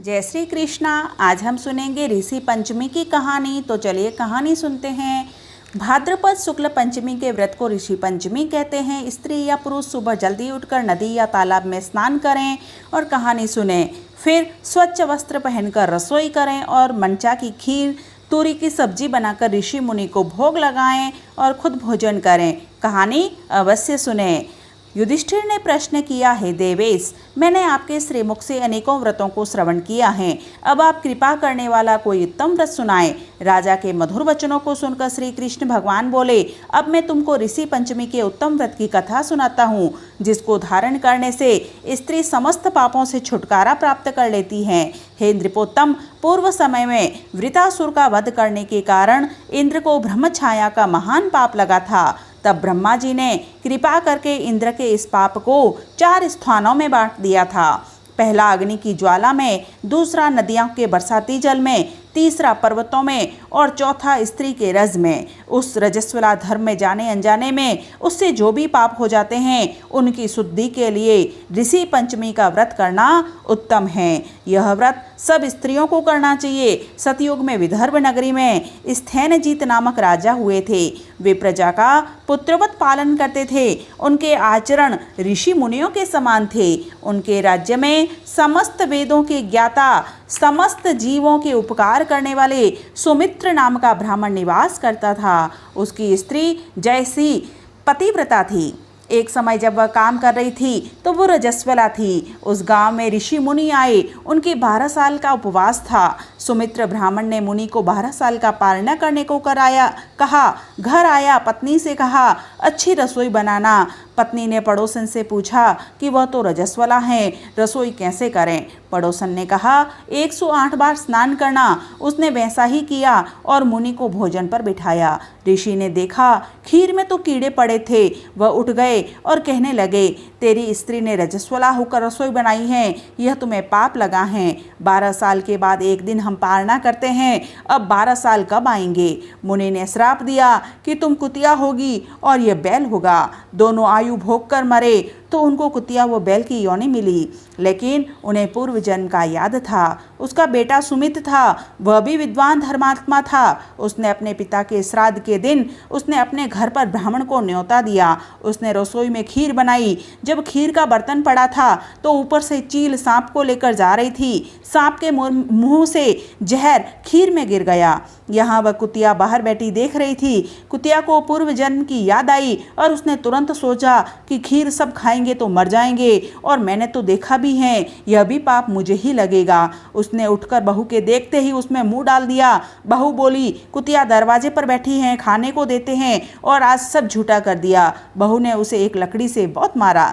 जय श्री कृष्णा। आज हम सुनेंगे ऋषि पंचमी की कहानी। तो चलिए कहानी सुनते हैं। भाद्रपद शुक्ल पंचमी के व्रत को ऋषि पंचमी कहते हैं। स्त्री या पुरुष सुबह जल्दी उठकर नदी या तालाब में स्नान करें और कहानी सुनें। फिर स्वच्छ वस्त्र पहनकर रसोई करें और मंचा की खीर तूरी की सब्जी बनाकर ऋषि मुनि को भोग लगाएं और खुद भोजन करें। कहानी अवश्य सुनें। युधिष्ठिर ने प्रश्न किया, हे देवेश, मैंने आपके श्रीमुख से अनेकों व्रतों को श्रवण किया है। अब आप कृपा करने वाला कोई उत्तम व्रत सुनाएं। राजा के मधुर वचनों को सुनकर श्री कृष्ण भगवान बोले, अब मैं तुमको ऋषि पंचमी के उत्तम व्रत की कथा सुनाता हूँ, जिसको धारण करने से स्त्री समस्त पापों से छुटकारा प्राप्त कर लेती है। हे नृपोत्तम, पूर्व समय में वृतासुर का वध करने के कारण इंद्र को ब्रह्मछाया का महान पाप लगा था। तब ब्रह्मा जी ने कृपा करके इंद्र के इस पाप को 4 स्थानों में बांट दिया था। पहला अग्नि की ज्वाला में, दूसरा नदियों के बरसाती जल में, तीसरा पर्वतों में और चौथा स्त्री के रज में। उस रजस्वला धर्म में जाने अनजाने में उससे जो भी पाप हो जाते हैं, उनकी शुद्धि के लिए ऋषि पंचमी का व्रत करना उत्तम है। यह व्रत सब स्त्रियों को करना चाहिए। सतयुग में विदर्भ नगरी में स्थैनजीत नामक राजा हुए थे। वे प्रजा का पुत्रवत पालन करते थे। उनके आचरण ऋषि मुनियों के समान थे। उनके राज्य में समस्त वेदों के ज्ञाता, समस्त जीवों के उपकार करने वाले सुमित्र नाम का ब्राह्मण निवास करता था। उसकी स्त्री जयसी पतिव्रता थी। एक समय जब वह काम कर रही थी तो वो रजस्वला थी। उस गांव में ऋषि मुनि आए। उनके 12 साल का उपवास था। सुमित्र ब्राह्मण ने मुनि को 12 साल का पालना करने को कहा। घर आया, पत्नी से कहा, अच्छी रसोई बनाना। पत्नी ने पड़ोसन से पूछा कि वह तो रजस्वला है, रसोई कैसे करें। पड़ोसन ने कहा, 108 बार स्नान करना। उसने वैसा ही किया और मुनि को भोजन पर बिठाया। ऋषि ने देखा खीर में तो कीड़े पड़े थे। वह उठ गए और कहने लगे, तेरी स्त्री ने रजस्वला होकर रसोई बनाई है, यह तुम्हें पाप लगा है। 12 साल के बाद एक दिन हम पालना करते हैं, अब 12 साल कब आएंगे। मुनि ने श्राप दिया कि तुम कुतिया होगी और यह बैल होगा। दोनों आयु भोग कर मरे तो उनको कुतिया व बैल की योनि मिली, लेकिन उन्हें पूर्व जन्म का याद था। उसका बेटा सुमित था, वह भी विद्वान धर्मात्मा था। उसने अपने पिता के श्राद्ध के दिन उसने अपने घर पर ब्राह्मण को न्योता दिया। उसने रसोई में खीर बनाई। जब खीर का बर्तन पड़ा था तो ऊपर से चील सांप को लेकर जा रही थी। सांप के मुंह से जहर खीर में गिर गया। यहाँ वह कुतिया बाहर बैठी देख रही थी। कुतिया को पूर्व जन्म की याद आई और उसने तुरंत सोचा कि खीर सब खाएंगे तो मर जाएंगे, और मैंने तो देखा भी है, यह भी पाप मुझे ही लगेगा। उसने उठकर बहू के देखते ही उसमें मुंह डाल दिया। बहू बोली, कुतिया दरवाजे पर बैठी हैं, खाने को देते हैं, और आज सब झूठा कर दिया। बहू ने उसे एक लकड़ी से बहुत मारा।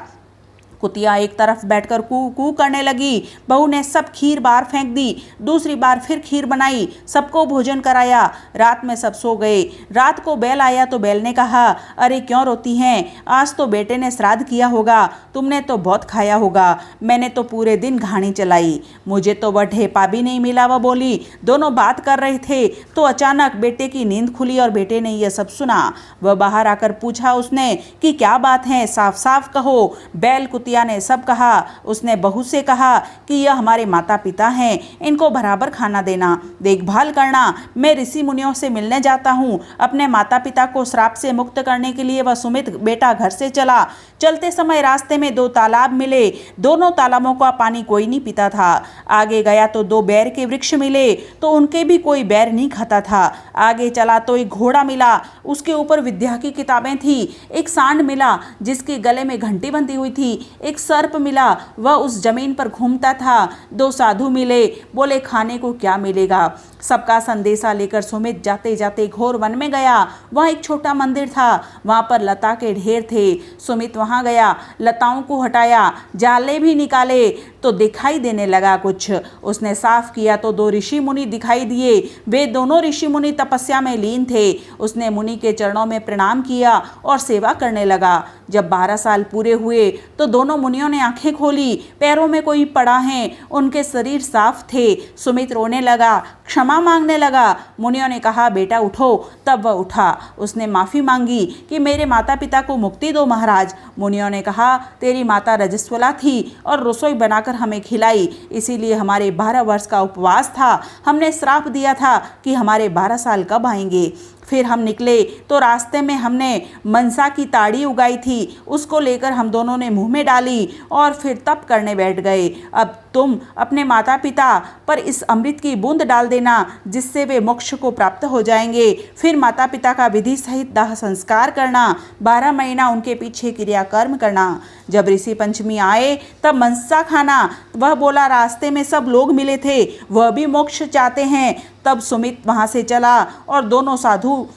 कुतिया एक तरफ बैठकर कू कू करने लगी। बहू ने सब खीर बाहर फेंक दी। दूसरी बार फिर खीर बनाई, सबको भोजन कराया। रात में सब सो गए। रात को बैल आया तो बैल ने कहा, अरे क्यों रोती हैं, आज तो बेटे ने श्राद्ध किया होगा, तुमने तो बहुत खाया होगा, मैंने तो पूरे दिन घानी चलाई, मुझे तो वह ढेपा भी नहीं मिला। वह बोली। दोनों बात कर रहे थे तो अचानक बेटे की नींद खुली और बेटे ने यह सब सुना। वह बाहर आकर पूछा उसने कि क्या बात है, साफ साफ कहो। बैल कुतिया ने सब कहा। उसने बहू से कहा कि यह हमारे माता पिता हैं, इनको बराबर खाना देना, देखभाल करना। मैं ऋषि मुनियों से मिलने जाता हूँ। अपने माता पिता को श्राप से मुक्त करने के लिए वह सुमित बेटा घर से चला। चलते समय रास्ते में 2 तालाब मिले। दोनों तालाबों का पानी कोई नहीं पीता था। आगे गया तो 2 बैर के वृक्ष मिले, तो उनके भी कोई बैर नहीं खाता था। आगे चला तो एक घोड़ा मिला, उसके ऊपर विद्या की किताबें थी। एक सांड मिला जिसके गले में घंटी बंधी हुई थी। एक सर्प मिला, वह उस जमीन पर घूमता था। 2 साधु मिले, बोले खाने को क्या मिलेगा। सबका संदेशा लेकर सुमित जाते जाते घोर वन में गया। वहाँ एक छोटा मंदिर था, वहाँ पर लता के ढेर थे। सुमित वहाँ गया, लताओं को हटाया, जाले भी निकाले तो दिखाई देने लगा कुछ। उसने साफ किया तो 2 ऋषि मुनि दिखाई दिए। वे दोनों ऋषि मुनि तपस्या में लीन थे। उसने मुनि के चरणों में प्रणाम किया और सेवा करने लगा। जब 12 साल पूरे हुए तो दोनों मुनियों ने आंखें खोली। पैरों में कोई पड़ा है, उनके शरीर साफ थे। सुमित रोने लगा, क्षमा क्षमा मांगने लगा। मुनियों ने कहा, बेटा उठो। तब वह उठा। उसने माफ़ी मांगी कि मेरे माता पिता को मुक्ति दो महाराज। मुनियों ने कहा, तेरी माता रजस्वला थी और रसोई बनाकर हमें खिलाई, इसीलिए हमारे 12 वर्ष का उपवास था। हमने श्राप दिया था कि हमारे 12 साल कब आएंगे। फिर हम निकले तो रास्ते में हमने मनसा की ताड़ी उगाई थी, उसको लेकर हम दोनों ने मुंह में डाली और फिर तप करने बैठ गए। अब तुम अपने माता पिता पर इस अमृत की बूंद डाल देना, जिससे वे मोक्ष को प्राप्त हो जाएंगे। फिर माता पिता का विधि सहित दाह संस्कार करना, 12 महीना उनके पीछे क्रियाकर्म करना। जब ऋषि पंचमी आए तब मनसा खाना। वह बोला, रास्ते में सब लोग मिले थे, वह भी मोक्ष चाहते हैं। तब सुमित वहाँ से चला और दोनों साधु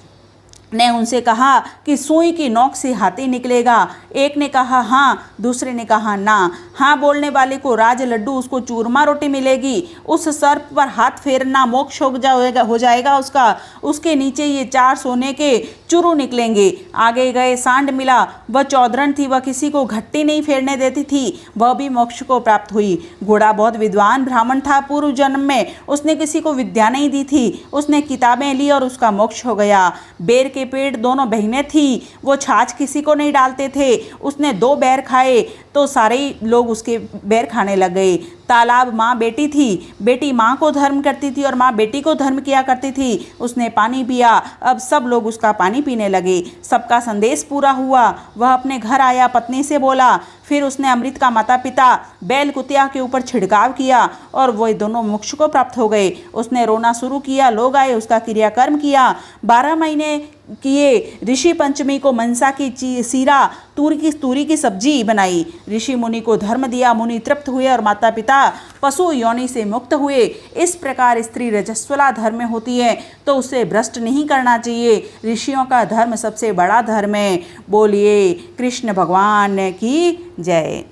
ने उनसे कहा कि सुई की नोक से हाथी निकलेगा। एक ने कहा हाँ, दूसरे ने कहा ना। हाँ बोलने वाले को राज लड्डू, उसको चूरमा रोटी मिलेगी। उस सर्प पर हाथ फेरना, मोक्ष हो जाएगा उसका। उसके नीचे ये 4 सोने के चुरू निकलेंगे। आगे गए, सांड मिला। वह चौधरन थी, वह किसी को घट्टी नहीं फेरने देती थी, वह भी मोक्ष को प्राप्त हुई। घोड़ा बहुत विद्वान ब्राह्मण था पूर्व जन्म में, उसने किसी को विद्या नहीं दी थी, उसने किताबें ली और उसका मोक्ष हो गया। बेर के पेड़ दोनों बहनें थी, वो छाछ किसी को नहीं डालते थे, उसने 2 बैर खाए तो सारे लोग उसके बैर खाने लग गए। तालाब, माँ बेटी थी, बेटी माँ को धर्म करती थी और माँ बेटी को धर्म किया करती थी, उसने पानी पिया, अब सब लोग उसका पानी पीने लगे। सबका संदेश पूरा हुआ। वह अपने घर आया, पत्नी से बोला, फिर उसने अमृत का माता पिता बैल कुतिया के ऊपर छिड़काव किया और वह दोनों मोक्ष को प्राप्त हो गए। उसने रोना शुरू किया, लोग आए, उसका क्रियाकर्म किया। 12 महीने किए। ऋषि पंचमी को मनसा की सीरा, तूरी की सब्जी बनाई। ऋषि मुनि को धर्म दिया, मुनि तृप्त हुए और माता पिता पशु योनि से मुक्त हुए। इस प्रकार स्त्री रजस्वला धर्म में होती है तो उसे भ्रष्ट नहीं करना चाहिए। ऋषियों का धर्म सबसे बड़ा धर्म है। बोलिए कृष्ण भगवान की जय।